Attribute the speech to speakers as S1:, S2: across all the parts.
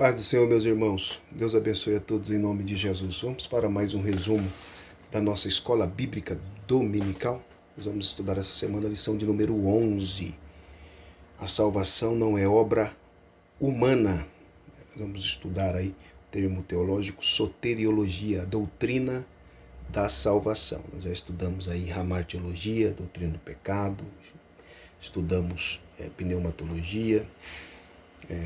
S1: Paz do Senhor, meus irmãos. Deus abençoe a todos em nome de Jesus. Vamos para mais um resumo da nossa escola bíblica dominical. Nós vamos estudar essa semana a lição de número 11. A salvação não é obra humana. Nós vamos estudar aí o termo teológico soteriologia, a doutrina da salvação. Nós já estudamos aí hamartiologia, doutrina do pecado, estudamos pneumatologia,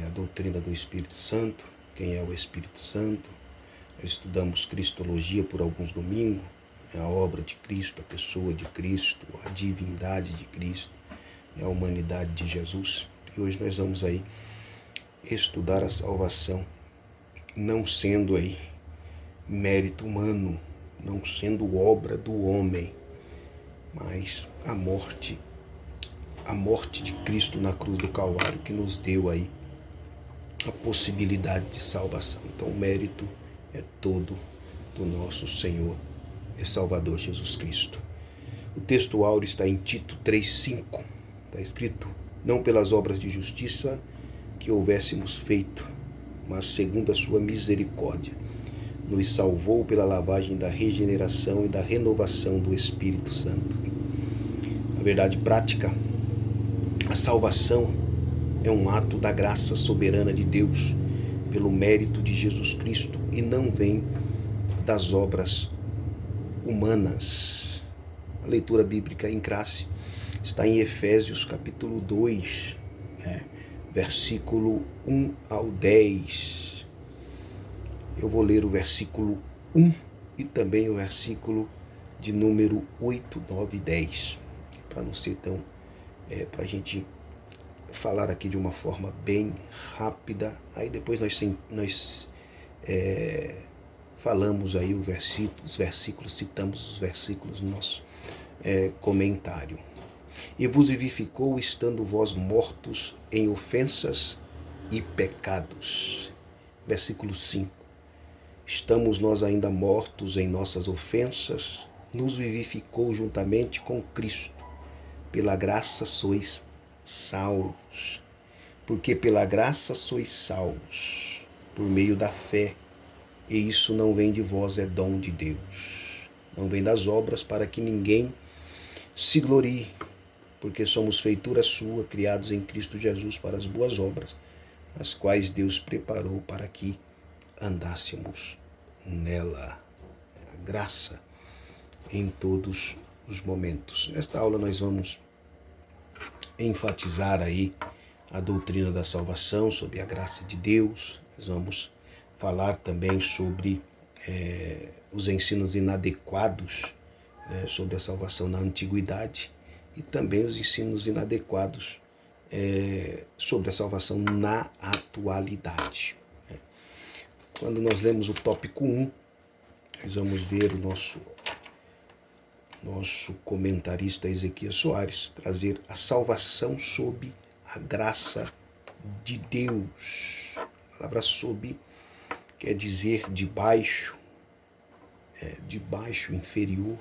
S1: a doutrina do Espírito Santo, quem é o Espírito Santo. Estudamos cristologia por alguns domingos, a obra de Cristo, a pessoa de Cristo, a divindade de Cristo, a humanidade de Jesus. E hoje nós vamos aí estudar a salvação, não sendo aí mérito humano, não sendo obra do homem, mas a morte de Cristo na cruz do Calvário que nos deu aí a possibilidade de salvação. Então o mérito é todo do nosso Senhor e Salvador Jesus Cristo. O texto áureo está em Tito 3,5. Está escrito: não pelas obras de justiça que houvéssemos feito, mas segundo a sua misericórdia, nos salvou pela lavagem da regeneração e da renovação do Espírito Santo. A verdade prática, a salvação é um ato da graça soberana de Deus, pelo mérito de Jesus Cristo, e não vem das obras humanas. A leitura bíblica em classe está em Efésios capítulo 2, versículo 1 ao 10. Eu vou ler o versículo 1 e também o versículo de número 8, 9 e 10, para não ser tão, para a gente falar aqui de uma forma bem rápida. Aí depois nós falamos aí os versículos, citamos os versículos no nosso comentário. E vos vivificou, estando vós mortos em ofensas e pecados. Versículo 5. Estamos nós ainda mortos em nossas ofensas, nos vivificou juntamente com Cristo. Pela graça sois salvos, porque pela graça sois salvos, por meio da fé, e isso não vem de vós, é dom de Deus. Não vem das obras, para que ninguém se glorie, porque somos feitura sua, criados em Cristo Jesus para as boas obras, as quais Deus preparou para que andássemos nela. A graça em todos os momentos. Nesta aula nós vamos enfatizar aí a doutrina da salvação, sobre a graça de Deus. Nós vamos falar também sobre os ensinos inadequados sobre a salvação na antiguidade e também os ensinos inadequados sobre a salvação na atualidade. Quando nós lemos o tópico 1, nós vamos ver o nosso comentarista Ezequias Soares trazer a salvação sob a graça de Deus. A palavra sob quer dizer debaixo, inferior.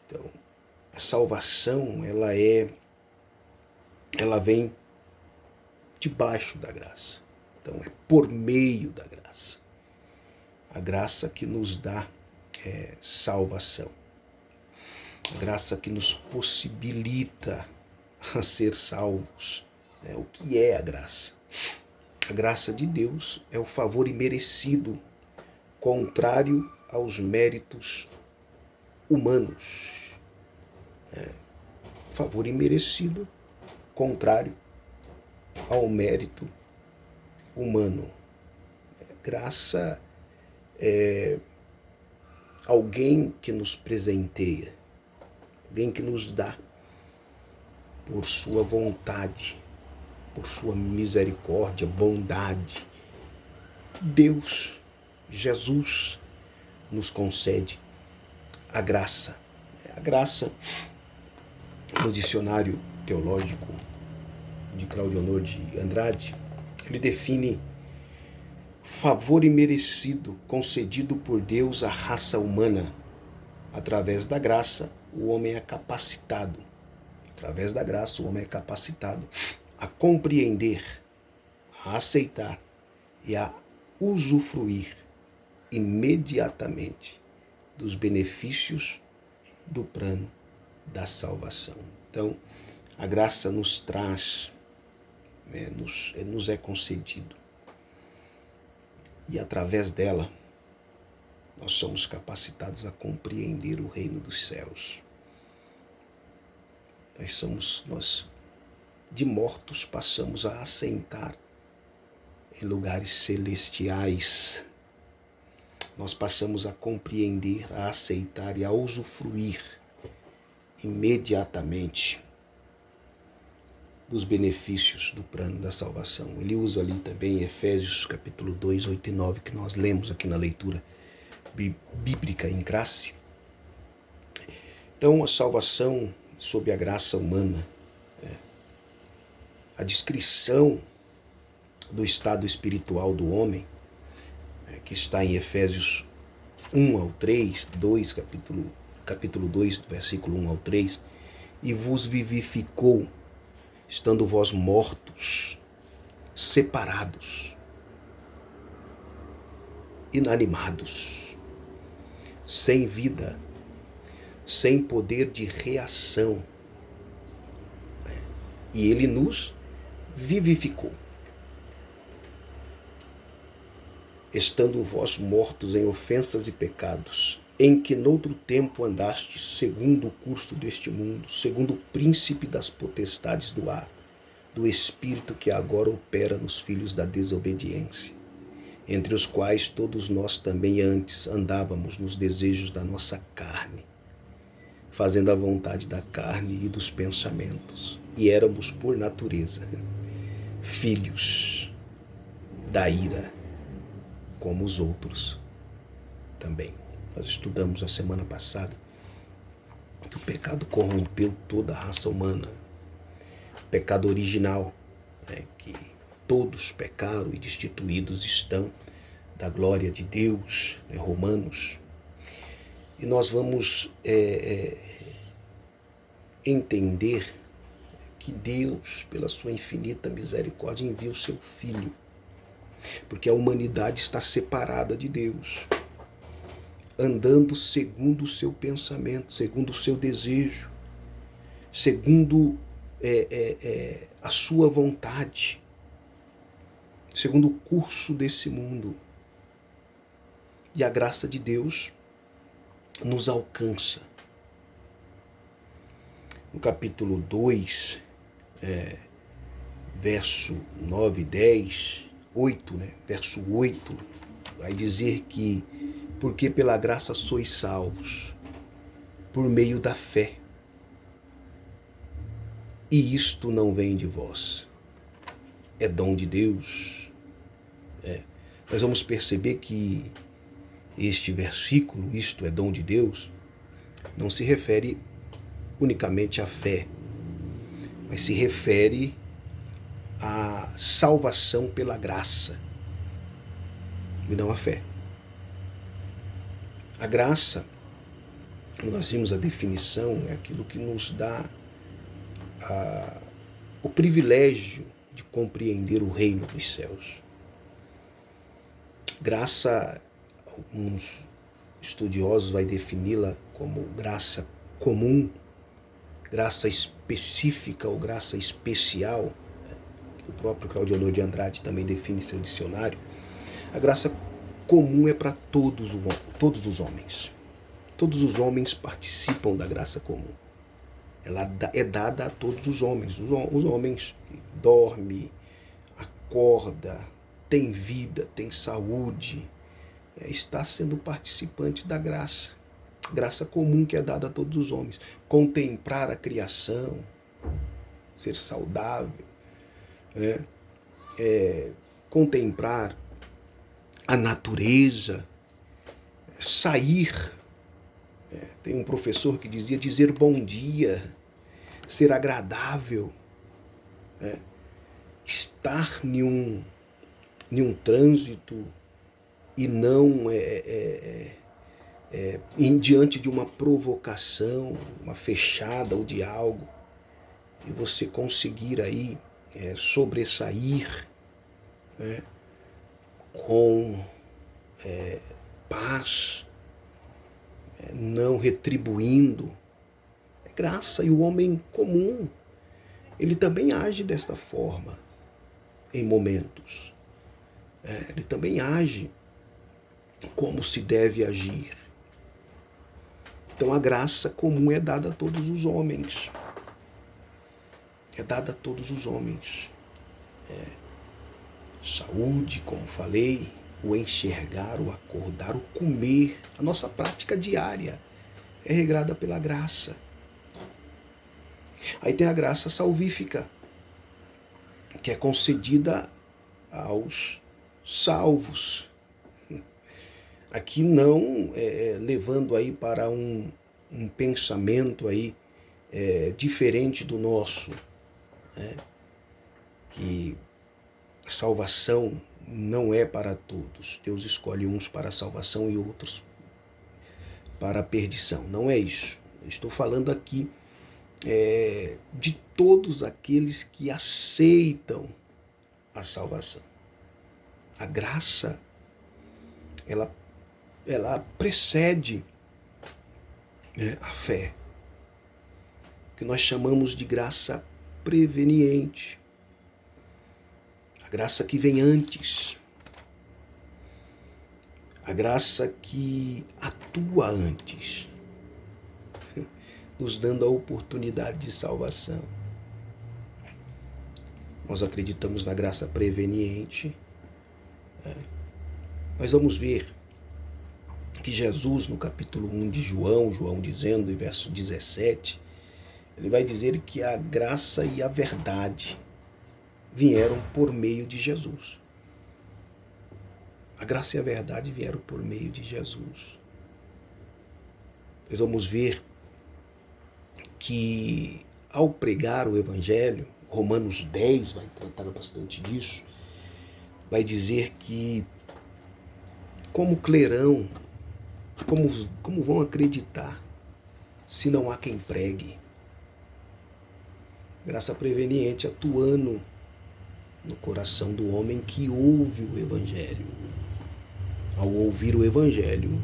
S1: Então, a salvação, ela vem debaixo da graça. Então, é por meio da graça. A graça que nos dá salvação. A graça que nos possibilita a ser salvos. O que é a graça? A graça de Deus é o favor imerecido, contrário aos méritos humanos. Favor imerecido, contrário ao mérito humano. Graça é alguém que nos presenteia, alguém que nos dá por sua vontade, por sua misericórdia, bondade. Deus, Jesus, nos concede a graça. A graça, no dicionário teológico de Claudio Honor de Andrade, ele define favor imerecido concedido por Deus à raça humana. Através da graça, o homem é capacitado. Através da graça, o homem é capacitado a compreender, a aceitar e a usufruir imediatamente dos benefícios do plano da salvação. Então, a graça nos traz, nos é concedido. E através dela, nós somos capacitados a compreender o reino dos céus. Nós de mortos passamos a assentar em lugares celestiais. Nós passamos a compreender, a aceitar e a usufruir imediatamente dos benefícios do plano da salvação. Ele usa ali também Efésios capítulo 2, 8 e 9, que nós lemos aqui na leitura bíblica em classe. Então, a salvação sob a graça humana, a descrição do estado espiritual do homem, que está em Efésios 1 ao 3, capítulo 2, versículo 1 ao 3, e vos vivificou, estando vós mortos, separados, inanimados, sem vida, sem poder de reação. E ele nos vivificou. Estando vós mortos em ofensas e pecados, em que noutro tempo andastes segundo o curso deste mundo, segundo o príncipe das potestades do ar, do espírito que agora opera nos filhos da desobediência, entre os quais todos nós também antes andávamos nos desejos da nossa carne, fazendo a vontade da carne e dos pensamentos, e éramos por natureza filhos da ira, como os outros também. Nós estudamos a semana passada que o pecado corrompeu toda a raça humana. O pecado original, que todos pecaram e destituídos estão da glória de Deus, Romanos. E nós vamos entender que Deus, pela sua infinita misericórdia, envia o seu Filho, porque a humanidade está separada de Deus, andando segundo o seu pensamento, segundo o seu desejo, segundo a sua vontade, segundo o curso desse mundo. E a graça de Deus nos alcança. No capítulo 2, verso 9 e 10, 8, verso 8, vai dizer que porque pela graça sois salvos, por meio da fé. E isto não vem de vós, é dom de Deus. Nós vamos perceber que este versículo, isto é dom de Deus, não se refere unicamente à fé, mas se refere à salvação pela graça, e não à fé. A graça, nós vimos a definição, é aquilo que nos dá o privilégio de compreender o reino dos céus. Graça, alguns estudiosos vai defini-la como graça comum, graça específica ou graça especial, que o próprio Claudio de Andrade também define em seu dicionário. A graça comum é para todos os homens. Todos os homens participam da graça comum. Ela é dada a todos os homens. Os homens que dormem, acordam, têm vida, têm saúde, está sendo participante da graça. Graça comum que é dada a todos os homens. Contemplar a criação, ser saudável, contemplar a natureza, sair. Tem um professor que dizia dizer bom dia, ser agradável, estar em um trânsito e não diante de uma provocação, uma fechada ou de algo, e você conseguir aí sobressair, com paz, não retribuindo. É graça. E o homem comum, ele também age desta forma em momentos. Ele também age como se deve agir. Então a graça comum é dada a todos os homens. É dada a todos os homens. Saúde, como falei, o enxergar, o acordar, o comer, a nossa prática diária é regrada pela graça. Aí tem a graça salvífica, que é concedida aos salvos. Aqui não levando aí para um pensamento aí diferente do nosso, que a salvação não é para todos. Deus escolhe uns para a salvação e outros para a perdição. Não é isso. Eu estou falando aqui de todos aqueles que aceitam a salvação. A graça, ela precede a fé, que nós chamamos de graça preveniente. A graça que vem antes. A graça que atua antes, nos dando a oportunidade de salvação. Nós acreditamos na graça preveniente. Nós vamos ver que Jesus, no capítulo 1 de João dizendo, em verso 17, ele vai dizer que a graça e a verdade vieram por meio de Jesus. A graça e a verdade vieram por meio de Jesus. Nós vamos ver que ao pregar o Evangelho, Romanos 10 vai tratar bastante disso, vai dizer que como crerão, como vão acreditar se não há quem pregue? Graça preveniente atuando no coração do homem que ouve o Evangelho. Ao ouvir o Evangelho,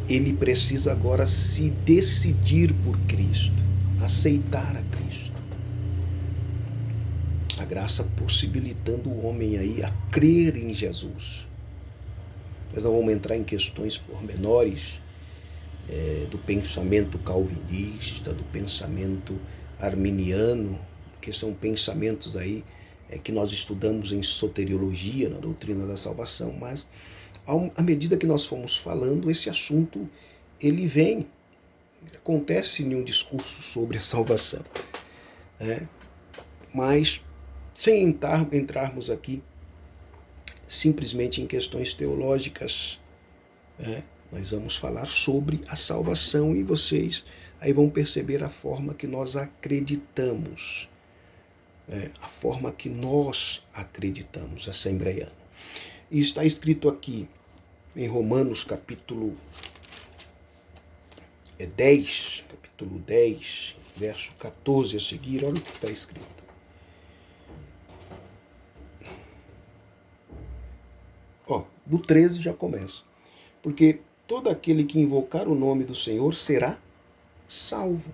S1: ele precisa agora se decidir por Cristo, aceitar a Cristo. A graça possibilitando o homem aí a crer em Jesus. Nós não vamos entrar em questões pormenores do pensamento calvinista, do pensamento arminiano, que são pensamentos aí que nós estudamos em soteriologia, na doutrina da salvação, mas à medida que nós fomos falando, esse assunto ele vem, acontece em um discurso sobre a salvação, mas sem entrarmos aqui simplesmente em questões teológicas, nós vamos falar sobre a salvação e vocês aí vão perceber a forma que nós acreditamos, a forma que nós acreditamos, assembleiano. E está escrito aqui em Romanos capítulo 10, verso 14 a seguir, olha o que está escrito. Do 13 já começa. Porque todo aquele que invocar o nome do Senhor será salvo.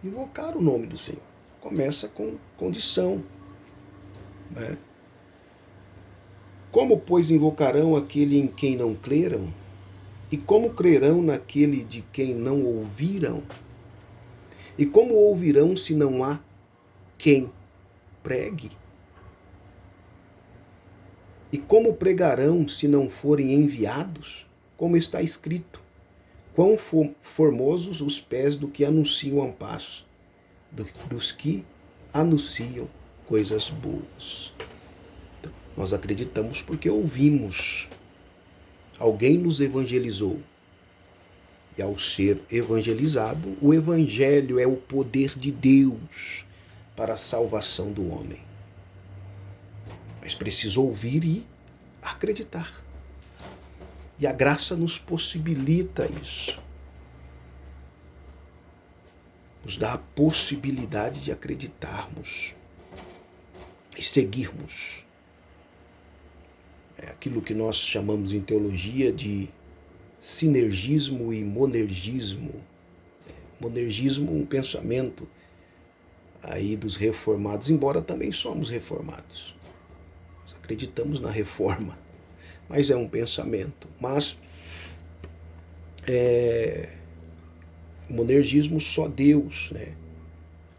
S1: Invocar o nome do Senhor começa com condição. Como, pois, invocarão aquele em quem não creram? E como crerão naquele de quem não ouviram? E como ouvirão se não há quem pregue? E como pregarão se não forem enviados? Como está escrito: quão formosos os pés do que anunciam a paz, dos que anunciam coisas boas. Então, nós acreditamos porque ouvimos. Alguém nos evangelizou. E ao ser evangelizado, o evangelho é o poder de Deus para a salvação do homem. Mas precisa ouvir e acreditar. E a graça nos possibilita isso. Nos dá a possibilidade de acreditarmos e seguirmos. aquilo que nós chamamos em teologia de sinergismo e monergismo. Monergismo, um pensamento aí dos reformados, embora também somos reformados. Nós acreditamos na reforma, mas é um pensamento. Mas o monergismo, só Deus, né,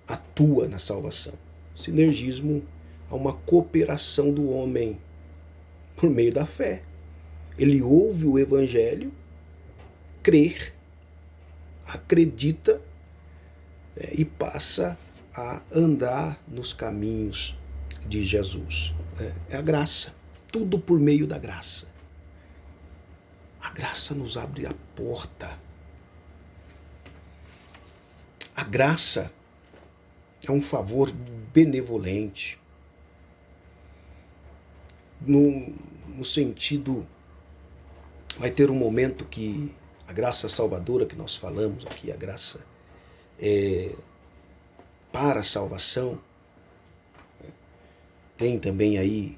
S1: atua na salvação. Sinergismo, há uma cooperação do homem por meio da fé. Ele ouve o evangelho, crê, acredita, e passa a andar nos caminhos de Jesus. É a graça, tudo por meio da graça. A graça nos abre a porta. A graça é um favor benevolente, no sentido, vai ter um momento que a graça salvadora que nós falamos aqui, a graça para a salvação, tem também aí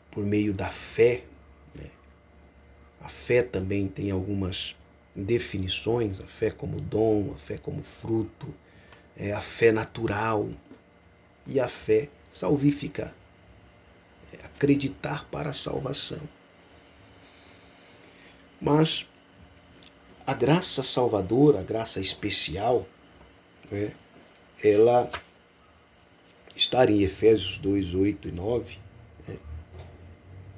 S1: por meio da fé, né? A fé também tem algumas definições, a fé como dom, a fé como fruto, a fé natural e a fé salvífica, acreditar para a salvação. Mas a graça salvadora, a graça especial, né, ela está em Efésios 2, 8 e 9, né,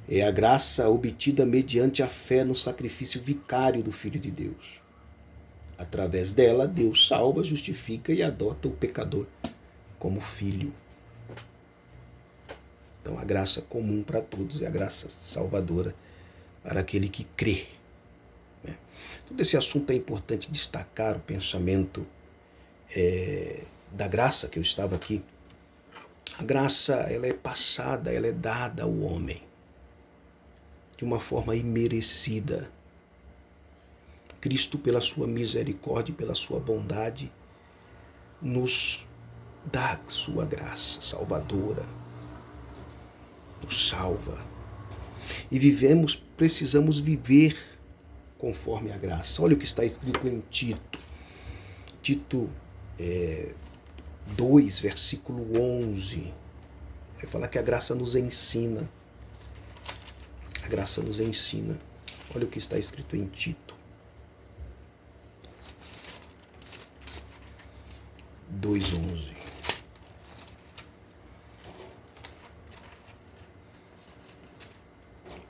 S1: é a graça obtida mediante a fé no sacrifício vicário do Filho de Deus. Através dela, Deus salva, justifica e adota o pecador como filho. Então, a graça comum para todos é a graça salvadora para aquele que crê. Todo esse assunto é importante destacar, o pensamento da graça que eu estava aqui. A graça, ela é passada, ela é dada ao homem de uma forma imerecida. Cristo, pela sua misericórdia e pela sua bondade, nos dá sua graça salvadora, nos salva. E precisamos viver conforme a graça. Olha o que está escrito em Tito. Tito 2, versículo 11. Vai falar que a graça nos ensina. A graça nos ensina. Olha o que está escrito em Tito 2:11.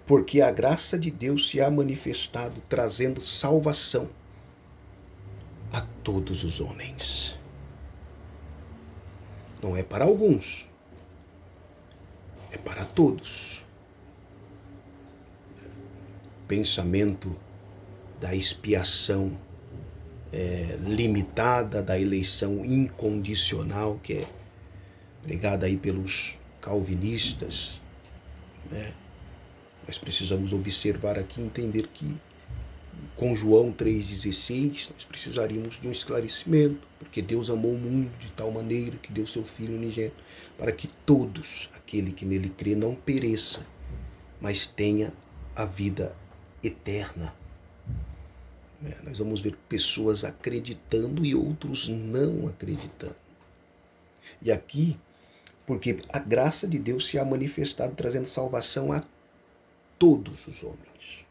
S1: Porque a graça de Deus se há manifestado, trazendo salvação a todos os homens. Não é para alguns, é para todos. Pensamento da expiação limitada, da eleição incondicional, que é pregada aí pelos calvinistas, né? Nós precisamos observar aqui, entender que com João 3,16 nós precisaríamos de um esclarecimento, porque Deus amou o mundo de tal maneira que deu seu Filho unigênito, para que todos, aquele que nele crê, não pereça, mas tenha a vida eterna. Nós vamos ver pessoas acreditando e outros não acreditando. E aqui, porque a graça de Deus se há manifestado, trazendo salvação a todos os homens.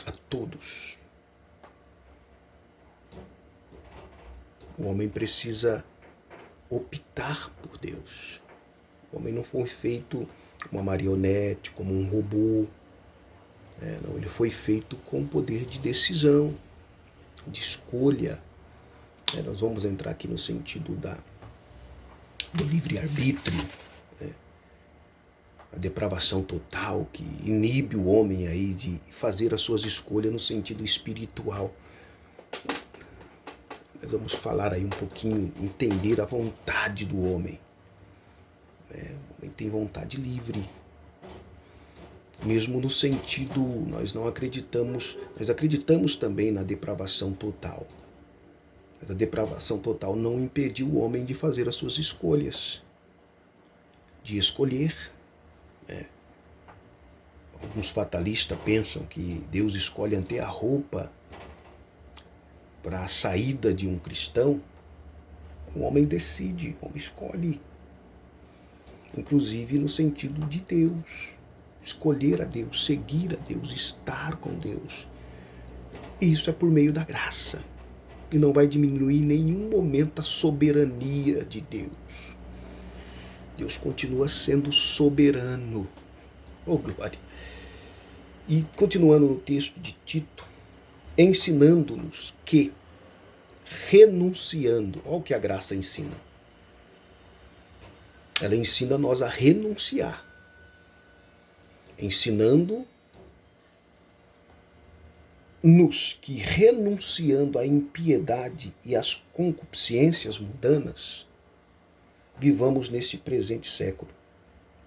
S1: A todos. O homem precisa optar por Deus. O homem não foi feito como uma marionete, como um robô. Não, ele foi feito com poder de decisão, de escolha. Nós vamos entrar aqui no sentido do livre-arbítrio, a depravação total que inibe o homem aí de fazer as suas escolhas no sentido espiritual. Nós vamos falar aí um pouquinho, entender a vontade do homem. O homem tem vontade livre. Mesmo no sentido, nós acreditamos também na depravação total. Mas a depravação total não impediu o homem de fazer as suas escolhas, de escolher. Alguns fatalistas pensam que Deus escolhe até a roupa para a saída de um cristão. O homem decide, o homem escolhe. Inclusive no sentido de Deus. Escolher a Deus, seguir a Deus, estar com Deus. E isso é por meio da graça. E não vai diminuir em nenhum momento a soberania de Deus. Deus continua sendo soberano. Oh, glória! E continuando no texto de Tito, ensinando-nos que, renunciando, olha o que a graça ensina. Ela ensina nós a renunciar. Ensinando-nos que, renunciando à impiedade e às concupiscências mundanas, vivamos neste presente século,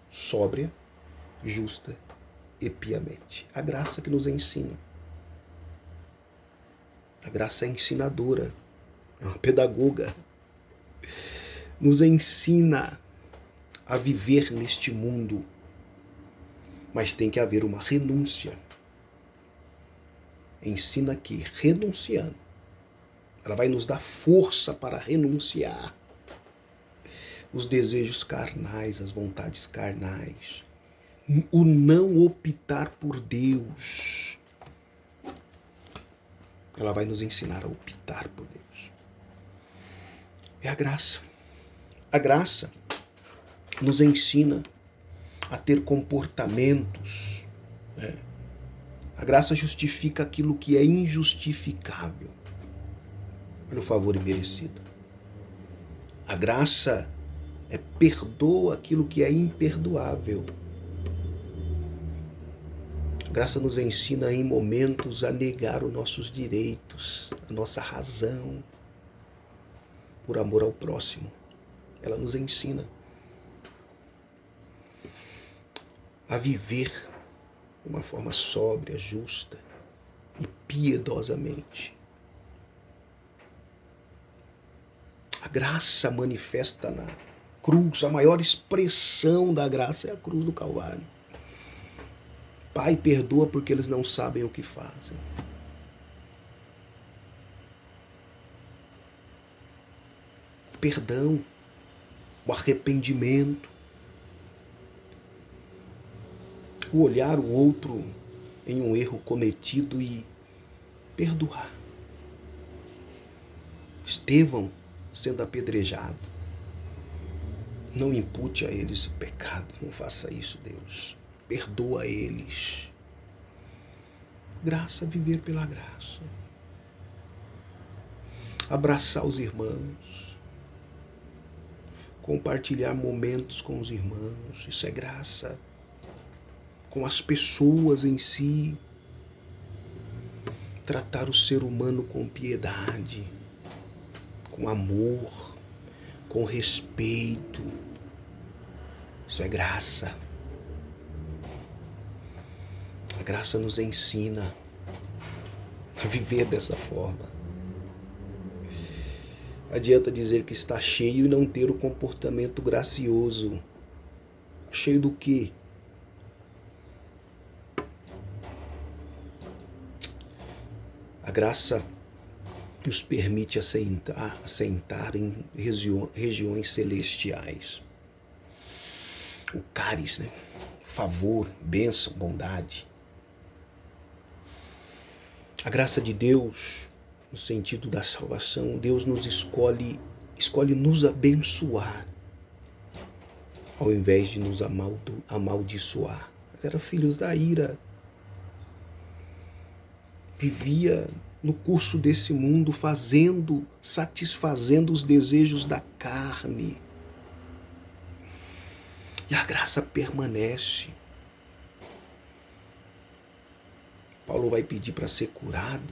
S1: sóbria, justa e piamente. A graça que nos ensina. A graça é ensinadora, é uma pedagoga. Nos ensina a viver neste mundo, mas tem que haver uma renúncia. Ensina que, renunciando, ela vai nos dar força para renunciar os desejos carnais, as vontades carnais, o não optar por Deus. Ela vai nos ensinar a optar por Deus. É a graça. A graça nos ensina a ter comportamentos. A graça justifica aquilo que é injustificável. Olha o favor imerecido. A graça perdoa aquilo que é imperdoável. A graça nos ensina em momentos a negar os nossos direitos, a nossa razão, por amor ao próximo. Ela nos ensina a viver de uma forma sóbria, justa e piedosamente. A graça manifesta na cruz, a maior expressão da graça é a cruz do Calvário. Pai, perdoa porque eles não sabem o que fazem. Perdão, o arrependimento, o olhar o outro em um erro cometido e perdoar. Estevão sendo apedrejado. Não impute a eles o pecado, não faça isso, Deus. Perdoa eles. Graça, viver pela graça. Abraçar os irmãos. Compartilhar momentos com os irmãos. Isso é graça. Com as pessoas em si. Tratar o ser humano com piedade, com amor, com respeito. Isso é graça. A graça nos ensina a viver dessa forma. Adianta dizer que está cheio e não ter o comportamento gracioso. Cheio do quê? A graça nos permite assentar em regiões celestiais. O cáris, né? Favor, bênção, bondade. A graça de Deus, no sentido da salvação, Deus nos escolhe nos abençoar, ao invés de nos amaldiçoar. Nós éramos filhos da ira. Vivia no curso desse mundo satisfazendo os desejos da carne. E a graça permanece. Paulo vai pedir para ser curado.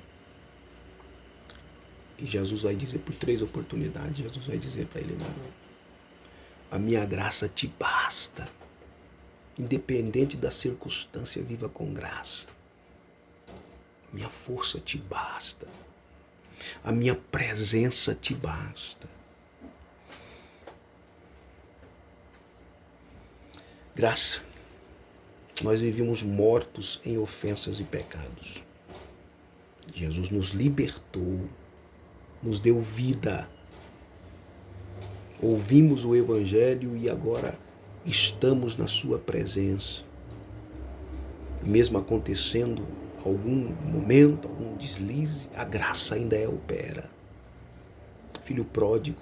S1: E Jesus vai dizer, por 3 oportunidades, Jesus vai dizer para ele, não, a minha graça te basta. Independente da circunstância, viva com graça. Minha força te basta. A minha presença te basta. Graça Nós vivíamos mortos em ofensas e pecados. Jesus nos libertou, nos deu vida. Ouvimos o Evangelho e agora estamos na sua presença. E mesmo acontecendo algum momento, algum deslize, a graça ainda opera. Filho pródigo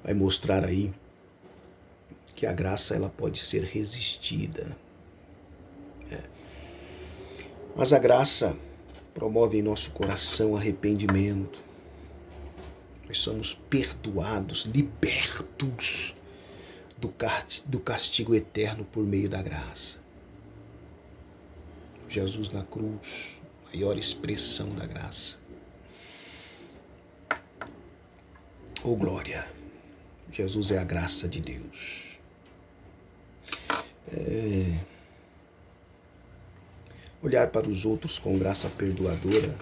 S1: vai mostrar aí que a graça ela pode ser resistida. Mas a graça promove em nosso coração arrependimento. Nós somos perdoados, libertos do castigo eterno por meio da graça. Jesus na cruz, maior expressão da graça. Oh glória! Jesus é a graça de Deus. Olhar para os outros com graça perdoadora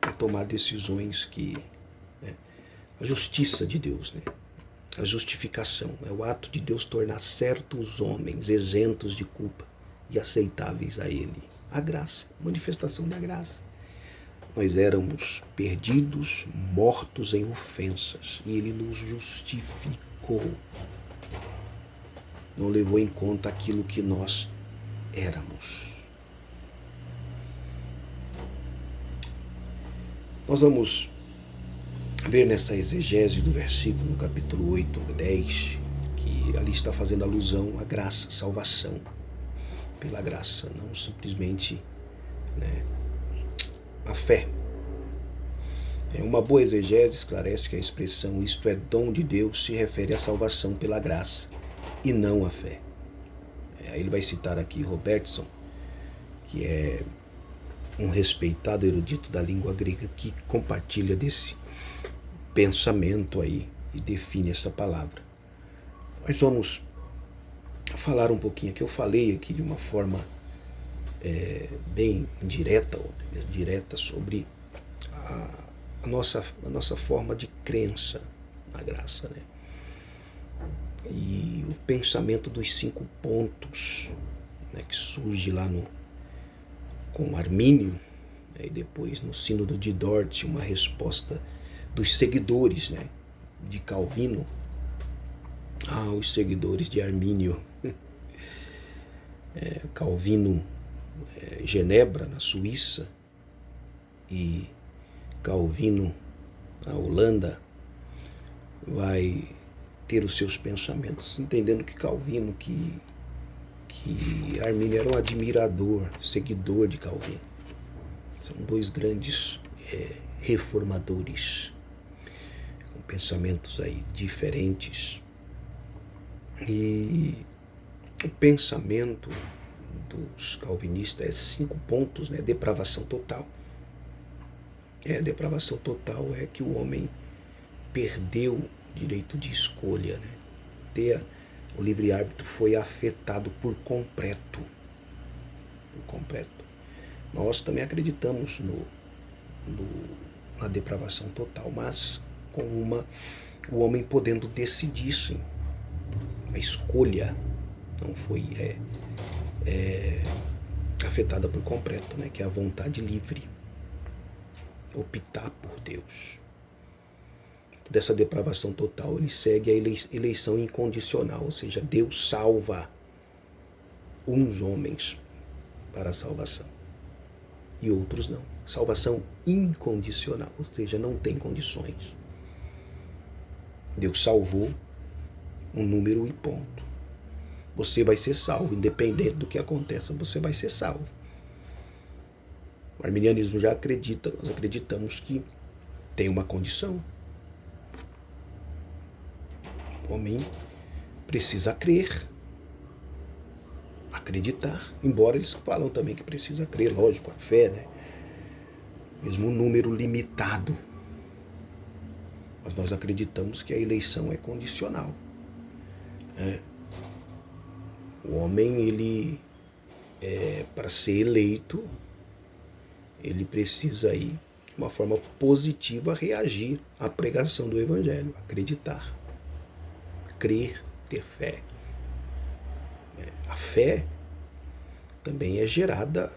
S1: é tomar decisões que... a justiça de Deus, a justificação, é o ato de Deus tornar certos homens isentos de culpa e aceitáveis a Ele. A graça, manifestação da graça. Nós éramos perdidos, mortos em ofensas, e Ele nos justificou. Não levou em conta aquilo que nós éramos. Nós vamos ver nessa exegese do versículo, no capítulo 8, 10, que ali está fazendo alusão à graça, salvação pela graça, não simplesmente a fé. Uma boa exegese esclarece que a expressão isto é dom de Deus se refere à salvação pela graça e não à fé. Aí ele vai citar aqui Robertson, que é um respeitado erudito da língua grega que compartilha desse pensamento aí e define essa palavra. Nós vamos falar um pouquinho aqui. Eu falei aqui de uma forma bem direta sobre a nossa forma de crença na graça, E o pensamento dos 5 pontos, que surge lá com Armínio, e depois no Sínodo de Dort, uma resposta dos seguidores de Calvino aos seguidores de Armínio. Calvino, Genebra, na Suíça, e Calvino, na Holanda, vai ter os seus pensamentos, entendendo que Calvino, que Armínio era um admirador, seguidor de Calvino. São 2 grandes reformadores, com pensamentos aí diferentes. E o pensamento dos calvinistas é 5 pontos, depravação total. Depravação total é que o homem perdeu o direito de escolha, o livre-árbitro foi afetado por completo. Nós também acreditamos na depravação total, mas com o homem podendo decidir, sim. A escolha não foi afetada por completo, que é a vontade livre. Optar por Deus. Dessa depravação total, ele segue a eleição incondicional, ou seja, Deus salva uns homens para a salvação e outros não. Salvação incondicional, ou seja, não tem condições. Deus salvou um número e ponto. Você vai ser salvo, independente do que aconteça, você vai ser salvo. O arminianismo já acredita, nós acreditamos que tem uma condição. O homem precisa crer, acreditar, embora eles falam também que precisa crer, lógico, a fé, mesmo um número limitado. Mas nós acreditamos que a eleição é condicional. O homem, ele, para ser eleito, ele precisa aí uma forma positiva, reagir à pregação do Evangelho, acreditar, crer, ter fé. A fé também é gerada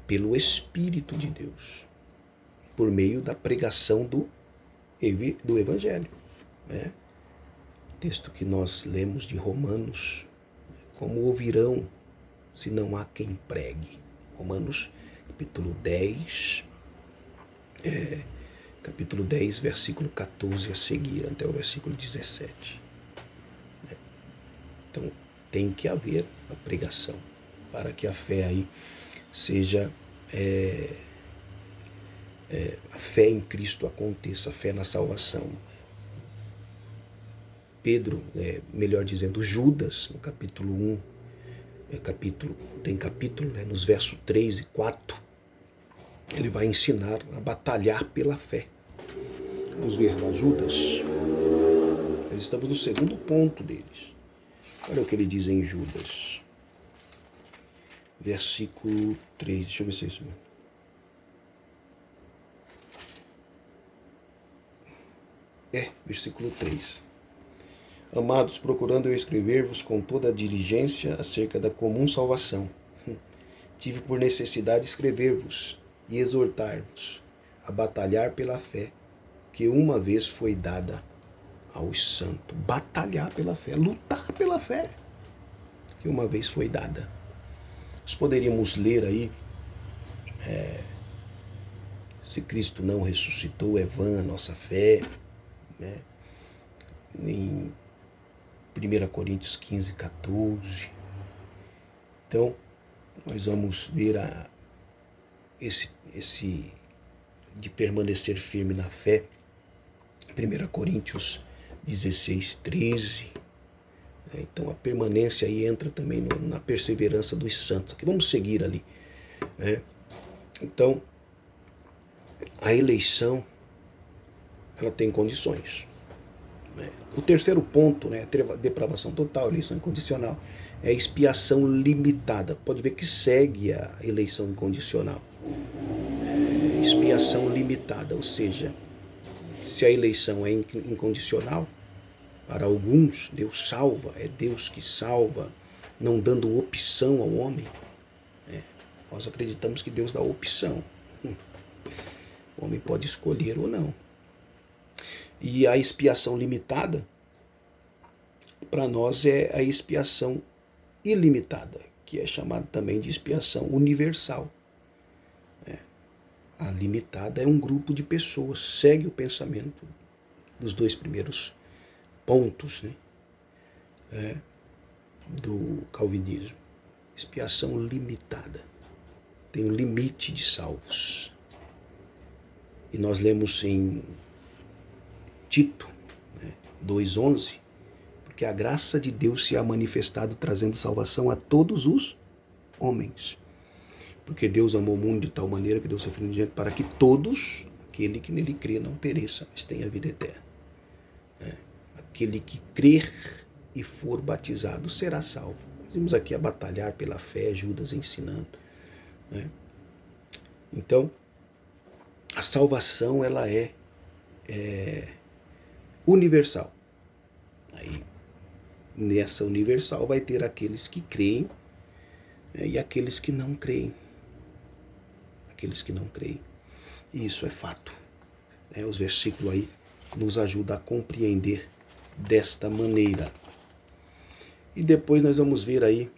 S1: pelo Espírito de Deus, por meio da pregação do Evangelho. Né? Texto que nós lemos de Romanos, como ouvirão se não há quem pregue. Romanos capítulo 10, versículo 14 a seguir, até o versículo 17. Então, tem que haver a pregação para que a fé aí seja, a fé em Cristo aconteça, a fé na salvação. Pedro, melhor dizendo, Judas, no capítulo 1, tem capítulo, nos versos 3 e 4, ele vai ensinar a batalhar pela fé. Vamos ver lá, Judas. Nós estamos no segundo ponto deles. Olha o que ele diz em Judas. Versículo 3, deixa eu ver se é isso mesmo. Versículo 3. Amados, procurando eu escrever-vos com toda a diligência acerca da comum salvação, tive por necessidade escrever-vos e exortar-vos a batalhar pela fé, que uma vez foi dada aos santos. Batalhar pela fé, lutar pela fé, que uma vez foi dada. Nós poderíamos ler aí, se Cristo não ressuscitou, é vã a nossa fé, né? Em 1 Coríntios 15, 14. Então, nós vamos ver esse de permanecer firme na fé. 1 Coríntios 16, 13. Então, a permanência aí entra também na perseverança dos santos, que vamos seguir ali. Então, a eleição, ela tem condições. O terceiro ponto, a depravação total, eleição incondicional, é a expiação limitada. Pode ver que segue a eleição incondicional. Expiação limitada, ou seja, se a eleição é incondicional, para alguns Deus salva, é Deus que salva, não dando opção ao homem. Nós acreditamos que Deus dá opção. O homem pode escolher ou não. E a expiação limitada, para nós, é a expiação ilimitada, que é chamada também de expiação universal. A limitada é um grupo de pessoas, segue o pensamento dos dois primeiros pontos, do calvinismo. Expiação limitada. Tem um limite de salvos. E nós lemos em Tito 2,11, porque a graça de Deus se há manifestado trazendo salvação a todos os homens. Porque Deus amou o mundo de tal maneira que deu seu Filho unigênito para que todos, aquele que nele crê, não pereça, mas tenha vida eterna. Aquele que crer e for batizado será salvo. Nós vimos aqui a batalhar pela fé, Judas ensinando. Então, a salvação, ela é universal. Aí, nessa universal vai ter aqueles que creem e aqueles que não creem. Aqueles que não creem. E isso é fato. Os versículos aí nos ajudam a compreender desta maneira. E depois nós vamos ver aí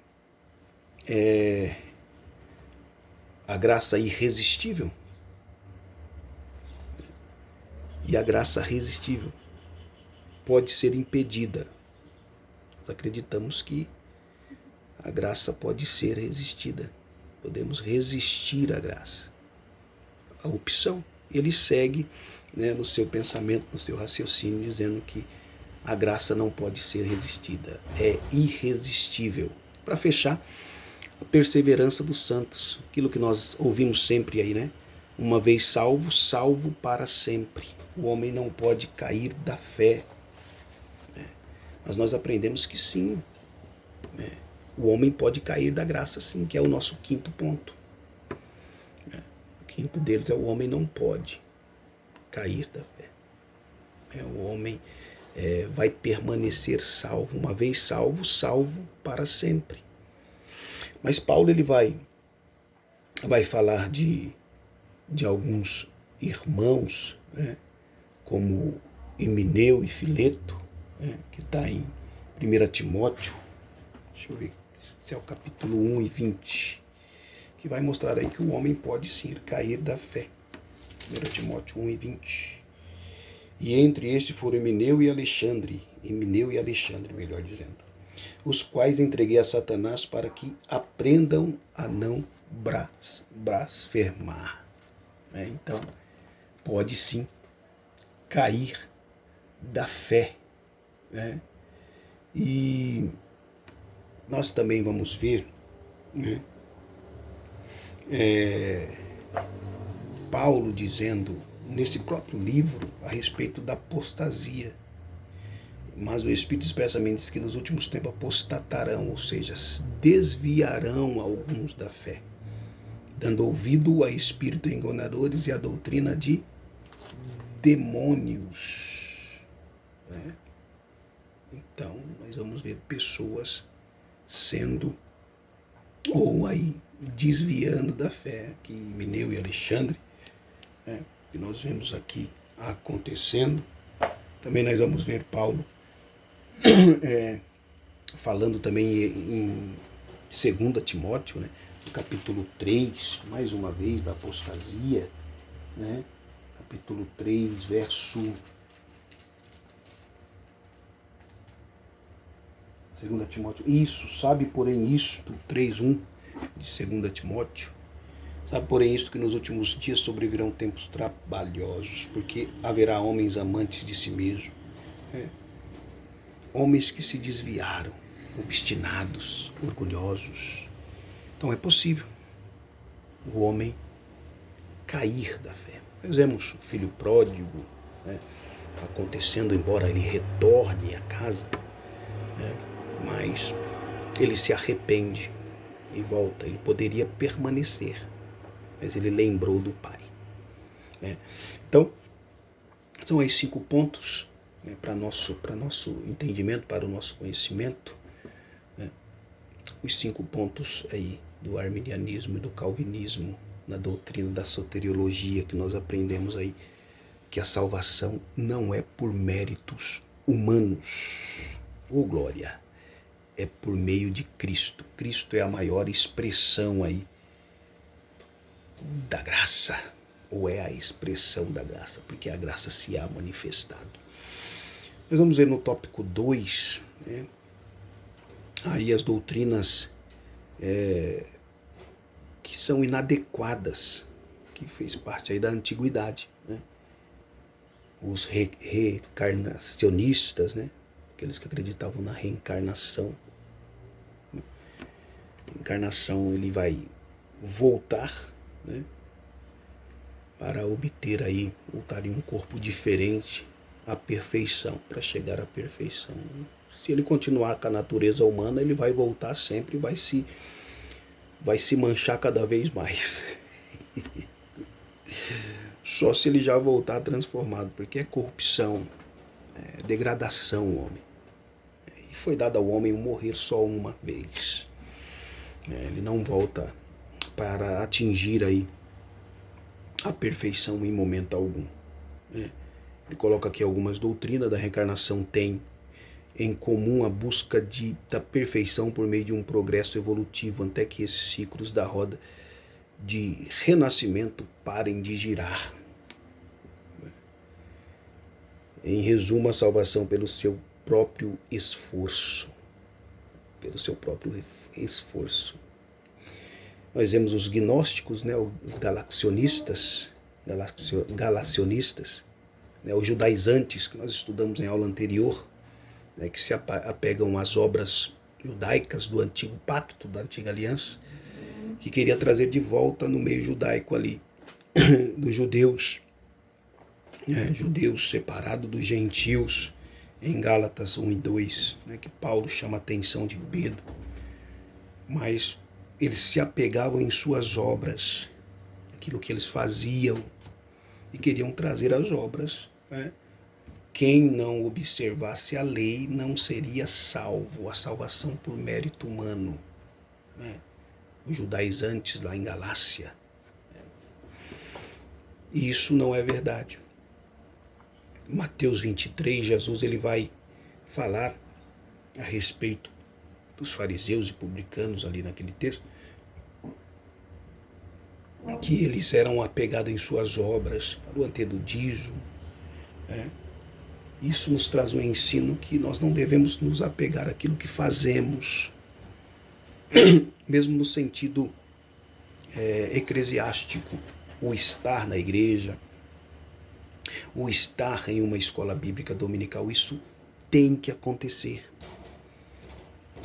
S1: a graça irresistível. E a graça resistível pode ser impedida. Nós acreditamos que a graça pode ser resistida. Podemos resistir à graça. A opção. Ele segue no seu pensamento, no seu raciocínio, dizendo que a graça não pode ser resistida. É irresistível. Para fechar, a perseverança dos santos. Aquilo que nós ouvimos sempre aí, Uma vez salvo, salvo para sempre. O homem não pode cair da fé. Mas nós aprendemos que sim. O homem pode cair da graça, sim, que é o nosso quinto ponto. quinto deles é: o homem não pode cair da fé. O homem vai permanecer salvo. Uma vez salvo, salvo para sempre. Mas Paulo ele vai falar de alguns irmãos, né, como Himeneu e Fileto, né, que está em 1 Timóteo, deixa eu ver se é o capítulo 1 e 20, que vai mostrar aí que o homem pode sim cair da fé. 1 Timóteo 1 e 20. E entre estes foram Himeneu e Alexandre, melhor dizendo, os quais entreguei a Satanás para que aprendam a não blasfemar. Então, pode sim cair da fé. Né? E nós também vamos ver, né, Paulo dizendo nesse próprio livro a respeito da apostasia. Mas o Espírito expressamente diz que nos últimos tempos apostatarão, ou seja, desviarão alguns da fé, dando ouvido a espíritos enganadores e a doutrina de demônios. Né? Então, nós vamos ver pessoas sendo, ou aí, desviando da fé, que Himeneu e Alexandre, né, que nós vemos aqui acontecendo. Também nós vamos ver Paulo falando também em 2 Timóteo, né, no capítulo 3, mais uma vez, da apostasia, né, capítulo 3, verso 2 Timóteo, sabe porém isto, 3:1 de 2 Timóteo, sabe porém isto, que nos últimos dias sobrevirão tempos trabalhosos, porque haverá homens amantes de si mesmo, homens que se desviaram, obstinados, orgulhosos. Então é possível o homem cair da fé. Nós vemos o filho pródigo, né, acontecendo, embora ele retorne à casa, né, mas ele se arrepende e volta. Ele poderia permanecer, mas ele lembrou do pai. Né? Então, são aí 5 pontos, né, para nosso entendimento, para o nosso conhecimento. Né? Os 5 pontos aí do arminianismo e do calvinismo na doutrina da soteriologia, que nós aprendemos aí que a salvação não é por méritos humanos. Ô glória! É por meio de Cristo. Cristo é a maior expressão aí da graça, ou é a expressão da graça, porque a graça se há manifestado. Nós vamos ver no tópico 2, né, aí as doutrinas que são inadequadas, que fez parte aí da antiguidade, né? Os reencarnacionistas, né? Aqueles que acreditavam na reencarnação. A encarnação, ele vai voltar, né, para obter aí, voltar em um corpo diferente, a perfeição, para chegar à perfeição. Se ele continuar com a natureza humana, ele vai voltar sempre, vai se manchar cada vez mais. Só se ele já voltar transformado, porque é corrupção, é degradação o homem. E foi dado ao homem morrer só uma vez. Ele não volta para atingir aí a perfeição em momento algum. Ele coloca aqui algumas doutrinas da reencarnação tem em comum a busca da perfeição por meio de um progresso evolutivo, até que esses ciclos da roda de renascimento parem de girar. Em resumo, a salvação pelo seu próprio esforço. Nós vemos os gnósticos, né, os galacionistas, né, os judaizantes, que nós estudamos em aula anterior, né, que se apegam às obras judaicas do antigo pacto, da antiga aliança, que queria trazer de volta no meio judaico ali, dos judeus, judeus separados dos gentios, em Gálatas 1 e 2, né, que Paulo chama a atenção de Pedro. Mas eles se apegavam em suas obras, aquilo que eles faziam e queriam trazer as obras, né? Quem não observasse a lei não seria salvo, a salvação por mérito humano, né? Os judaizantes lá em Galácia. E isso não é verdade. Em Mateus 23, Jesus ele vai falar a respeito dos fariseus e publicanos ali naquele texto, que eles eram apegados em suas obras, o antero do dízimo, né? Isso nos traz um ensino que nós não devemos nos apegar àquilo que fazemos, mesmo no sentido eclesiástico, o estar na igreja, o estar em uma escola bíblica dominical, isso tem que acontecer.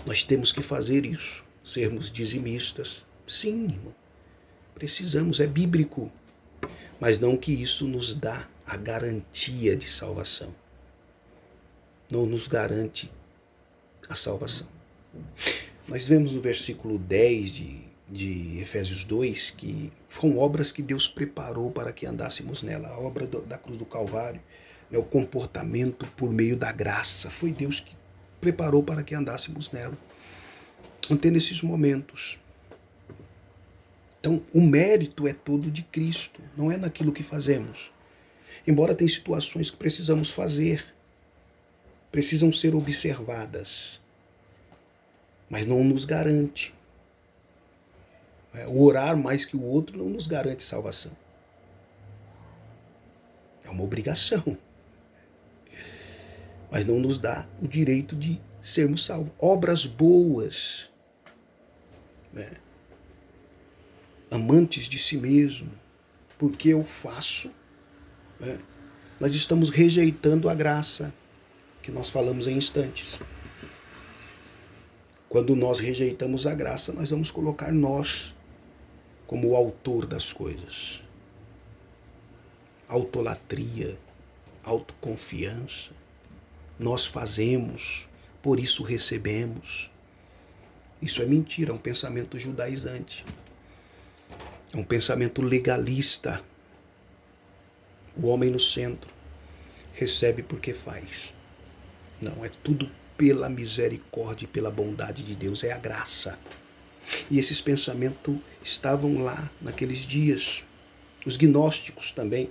S1: Nós temos que fazer isso, sermos dizimistas. Sim, irmão, precisamos, é bíblico, mas não que isso nos dá a garantia de salvação. Não nos garante a salvação. Nós vemos no versículo 10 de Efésios 2 que foram obras que Deus preparou para que andássemos nela. A obra da cruz do Calvário, né, o comportamento por meio da graça. Foi Deus que preparou para que andássemos nela. Até nesses momentos. Então, o mérito é todo de Cristo, não é naquilo que fazemos. Embora tem situações que precisamos fazer, precisam ser observadas, mas não nos garante. O orar mais que o outro não nos garante salvação. É uma obrigação, mas não nos dá o direito de sermos salvos. Obras boas, né? Amantes de si mesmo, porque eu faço, né? Nós estamos rejeitando a graça que nós falamos em instantes. Quando nós rejeitamos a graça, nós vamos colocar nós como o autor das coisas. Autolatria, autoconfiança. Nós fazemos, por isso recebemos. Isso é mentira, é um pensamento judaizante. É um pensamento legalista. O homem no centro recebe porque faz. Não, é tudo pela misericórdia e pela bondade de Deus, é a graça. E esses pensamentos estavam lá naqueles dias. Os gnósticos também,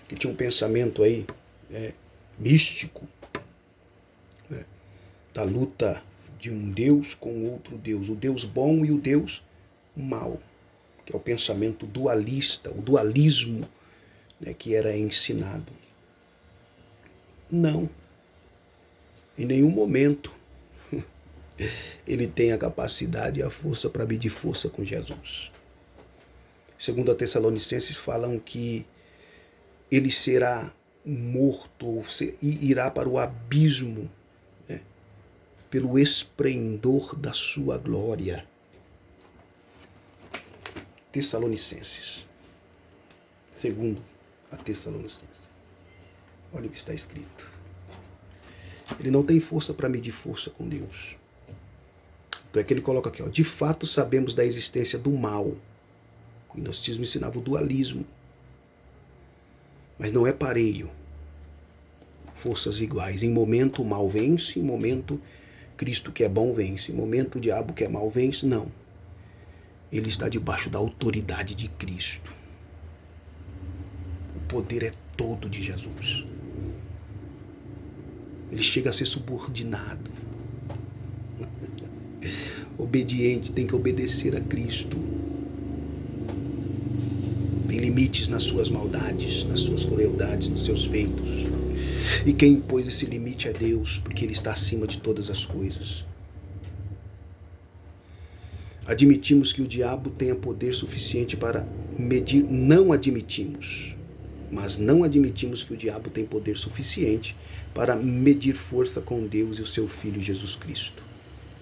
S1: que tinham um pensamento aí místico, né, da luta de um Deus com outro Deus, o Deus bom e o Deus mau, que é o pensamento dualista, o dualismo, né, que era ensinado. Não. Em nenhum momento ele tem a capacidade e a força para medir força com Jesus. Segundo a Tessalonicenses, falam que ele será morto e irá para o abismo, né, pelo esplendor da sua glória. Tessalonicenses. Segundo a Tessalonicenses. Olha o que está escrito. Ele não tem força para medir força com Deus. Então é que ele coloca aqui, ó, de fato sabemos da existência do mal. O gnosticismo ensinava o dualismo. Mas não é pareio. Forças iguais. Em momento o mal vence, em momento Cristo que é bom vence, em momento o diabo que é mal vence, não. Ele está debaixo da autoridade de Cristo. O poder é todo de Jesus. Ele chega a ser subordinado. Obediente, tem que obedecer a Cristo. Tem limites nas suas maldades, nas suas crueldades, nos seus feitos. E quem impôs esse limite é Deus, porque Ele está acima de todas as coisas. Admitimos que o diabo tenha poder suficiente para medir, não admitimos, mas não admitimos que o diabo tem poder suficiente para medir força com Deus e o seu Filho Jesus Cristo.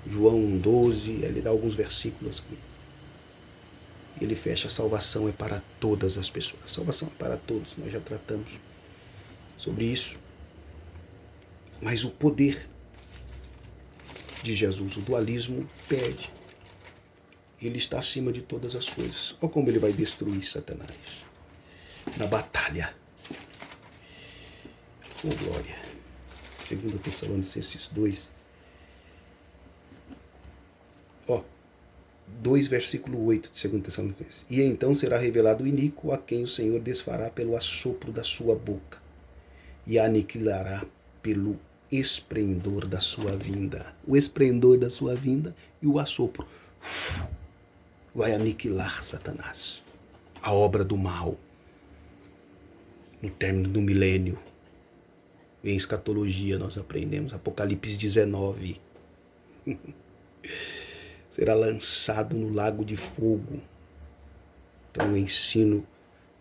S1: João 1,12, ele dá alguns versículos aqui. Ele fecha, a salvação é para todas as pessoas. A salvação é para todos, nós já tratamos sobre isso. Mas o poder de Jesus, o dualismo, pede. Ele está acima de todas as coisas. Olha como ele vai destruir Satanás na batalha. Oh, glória. 2 Tessalonicenses 2. 2, versículo 8 de 2 Tessalonicenses. E então será revelado o iníquo, a quem o Senhor desfará pelo assopro da sua boca e aniquilará pelo esplendor da sua vinda. O esplendor da sua vinda e o assopro vai aniquilar Satanás, a obra do mal, no término do milênio. Em escatologia nós aprendemos, Apocalipse 19. Será lançado no lago de fogo. Então o ensino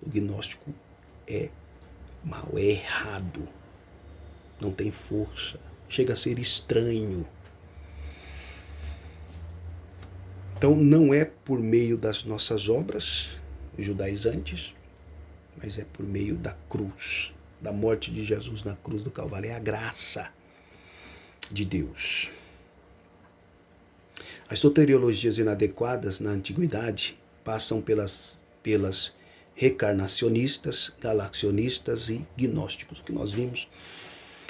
S1: do gnóstico é mal, é errado, não tem força, chega a ser estranho. Então não é por meio das nossas obras judaizantes, mas é por meio da cruz, da morte de Jesus na cruz do Calvário. É a graça de Deus. As soteriologias inadequadas na antiguidade passam pelas recarnacionistas, galaxionistas e gnósticos, que nós vimos.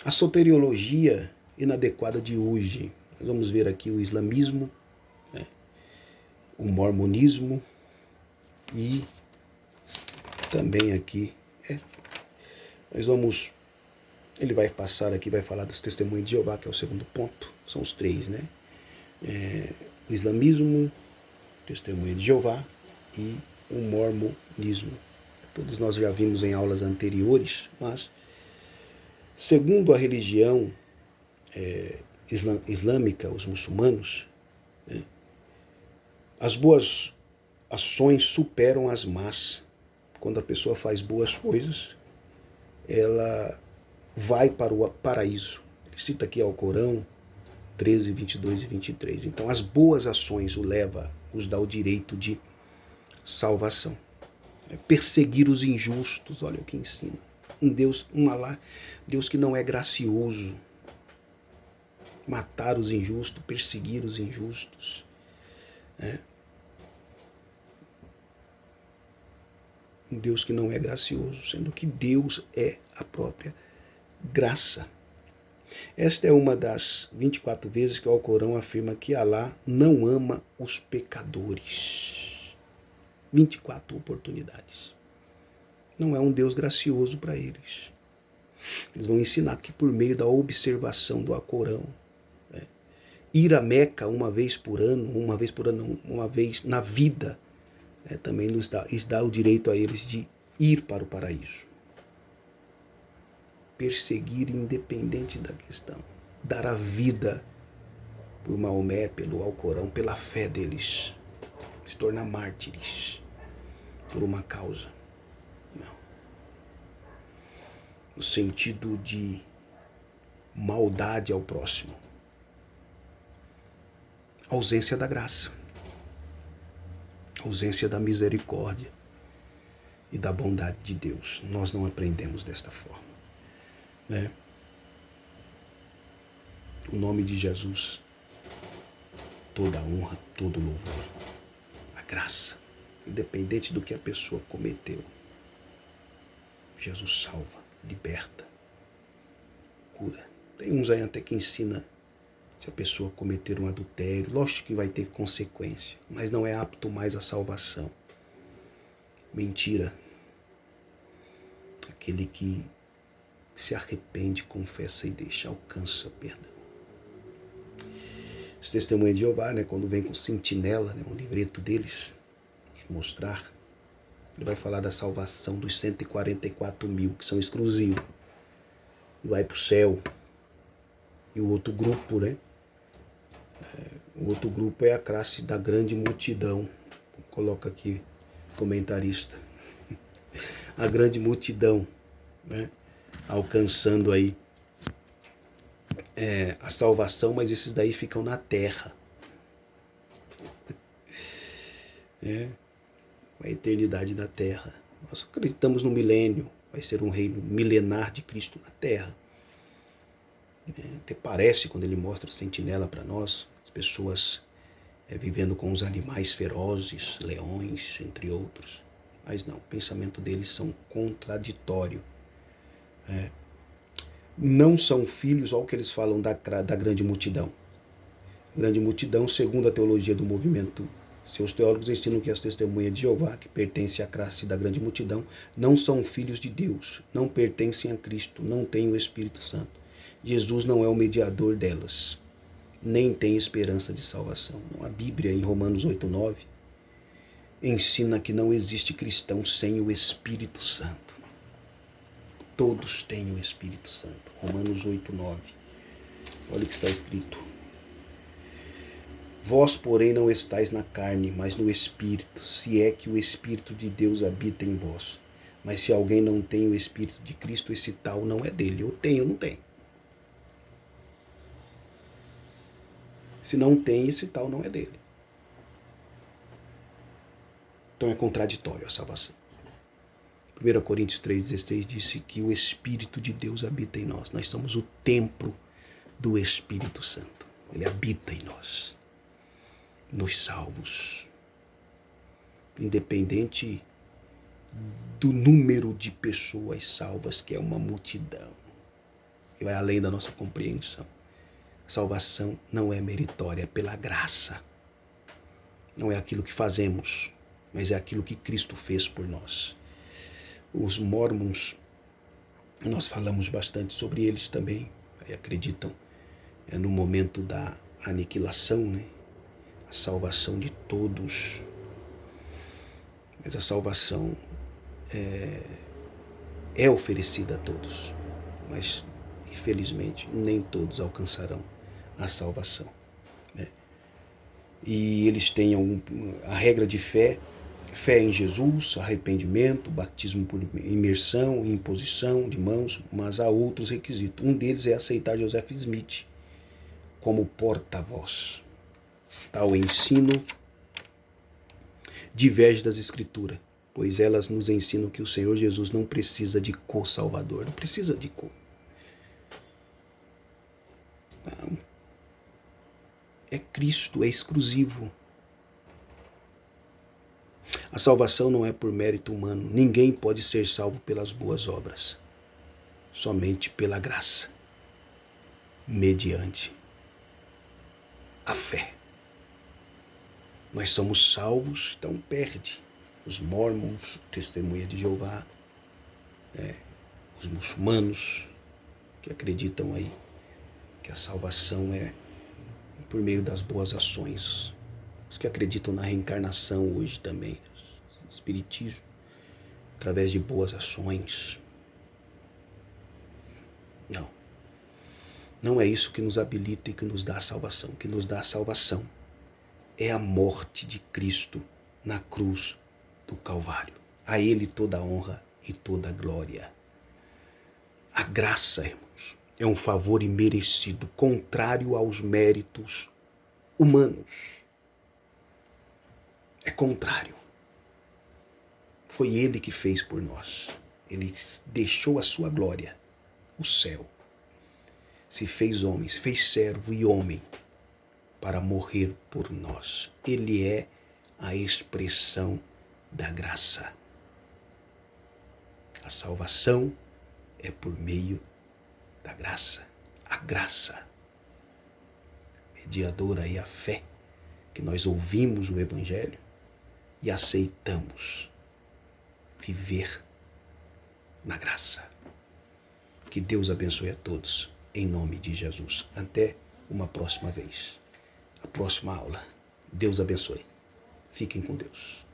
S1: A soteriologia inadequada de hoje, nós vamos ver aqui o islamismo, né, o mormonismo e também aqui, ele vai passar aqui, vai falar dos testemunhos de Jeová, que é o segundo ponto, são os três, né? O islamismo, o testemunho de Jeová e o mormonismo. Todos nós já vimos em aulas anteriores, mas segundo a religião islâmica, os muçulmanos, né, as boas ações superam as más. Quando a pessoa faz boas coisas, ela vai para o paraíso. Ele cita aqui ao Corão 13, 22 e 23. Então as boas ações os dá o direito de salvação. Perseguir os injustos, olha o que ensina. Um Alá, Deus que não é gracioso. Matar os injustos, perseguir os injustos. Um Deus que não é gracioso, sendo que Deus é a própria graça. Esta é uma das 24 vezes que o Alcorão afirma que Alá não ama os pecadores. 24 oportunidades. Não é um Deus gracioso para eles. Eles vão ensinar que por meio da observação do Alcorão, ir a Meca uma vez na vida, também nos dá o direito a eles de ir para o paraíso. Perseguir independente da questão. Dar a vida por Maomé, pelo Alcorão, pela fé deles. Se tornar mártires por uma causa. Não. No sentido de maldade ao próximo. Ausência da graça. Ausência da misericórdia e da bondade de Deus. Nós não aprendemos desta forma. O nome de Jesus, toda a honra, todo o louvor, a graça, independente do que a pessoa cometeu. Jesus salva, liberta, cura. Tem uns aí até que ensina se a pessoa cometer um adultério, lógico que vai ter consequência, mas não é apto mais à salvação. Mentira. Aquele que se arrepende, confessa e deixa, alcança perdão. Os testemunhos de Jeová, quando vem com sentinela, um livreto deles, mostrar, ele vai falar da salvação dos 144 mil, que são exclusivos, e vai para o céu. E o outro grupo, o outro grupo é a classe da grande multidão. Coloca aqui, comentarista. A grande multidão, alcançando aí a salvação, mas esses daí ficam na terra. A eternidade da terra. Nós acreditamos no milênio, vai ser um reino milenar de Cristo na terra. Até parece, quando ele mostra a sentinela para nós, as pessoas vivendo com os animais ferozes, leões, entre outros. Mas não, o pensamento deles são contraditório. Não são filhos, olha o que eles falam da grande multidão. Grande multidão, segundo a teologia do movimento, seus teólogos ensinam que as testemunhas de Jeová, que pertencem à classe da grande multidão, não são filhos de Deus, não pertencem a Cristo, não têm o Espírito Santo. Jesus não é o mediador delas, nem tem esperança de salvação. A Bíblia, em Romanos 8:9, ensina que não existe cristão sem o Espírito Santo. Todos têm o Espírito Santo. Romanos 8:9. Olha o que está escrito. Vós, porém, não estáis na carne, mas no Espírito, se é que o Espírito de Deus habita em vós. Mas se alguém não tem o Espírito de Cristo, esse tal não é dele. Eu tenho, não tenho. Se não tem, esse tal não é dele. Então é contraditório a salvação. 1 Coríntios 3,16 disse que o Espírito de Deus habita em nós. Nós somos o templo do Espírito Santo. Ele habita em nós. Nos salvos. Independente do número de pessoas salvas, que é uma multidão, que vai além da nossa compreensão. Salvação não é meritória, é pela graça. Não é aquilo que fazemos, mas é aquilo que Cristo fez por nós. Os Mormons, nós falamos bastante sobre eles também, acreditam no momento da aniquilação, né? A salvação de todos. Mas a salvação é oferecida a todos, mas infelizmente nem todos alcançarão a salvação, né? E eles têm a regra de fé em Jesus, arrependimento, batismo por imersão, imposição de mãos, mas há outros requisitos. Um deles é aceitar Joseph Smith como porta-voz. Tal ensino diverge das Escrituras, pois elas nos ensinam que o Senhor Jesus não precisa de co-salvador, não precisa de co. Não. É Cristo, é exclusivo. A salvação não é por mérito humano. Ninguém pode ser salvo pelas boas obras. Somente pela graça. Mediante a fé. Nós somos salvos, então perde. Os Mormons, Testemunha de Jeová, os muçulmanos, que acreditam aí que a salvação é por meio das boas ações. Os que acreditam na reencarnação hoje também, o espiritismo, através de boas ações. Não. Não é isso que nos habilita e que nos dá a salvação. O que nos dá a salvação é a morte de Cristo na cruz do Calvário. A Ele toda a honra e toda a glória. A graça, irmãos, é um favor imerecido, contrário aos méritos humanos. É contrário. Foi Ele que fez por nós. Ele deixou a sua glória, o céu. Se fez homem, se fez servo e homem para morrer por nós. Ele é a expressão da graça. A salvação é por meio da graça. A graça mediadora e a fé que nós ouvimos o Evangelho e aceitamos viver na graça. Que Deus abençoe a todos, em nome de Jesus. Até uma próxima vez. A próxima aula. Deus abençoe. Fiquem com Deus.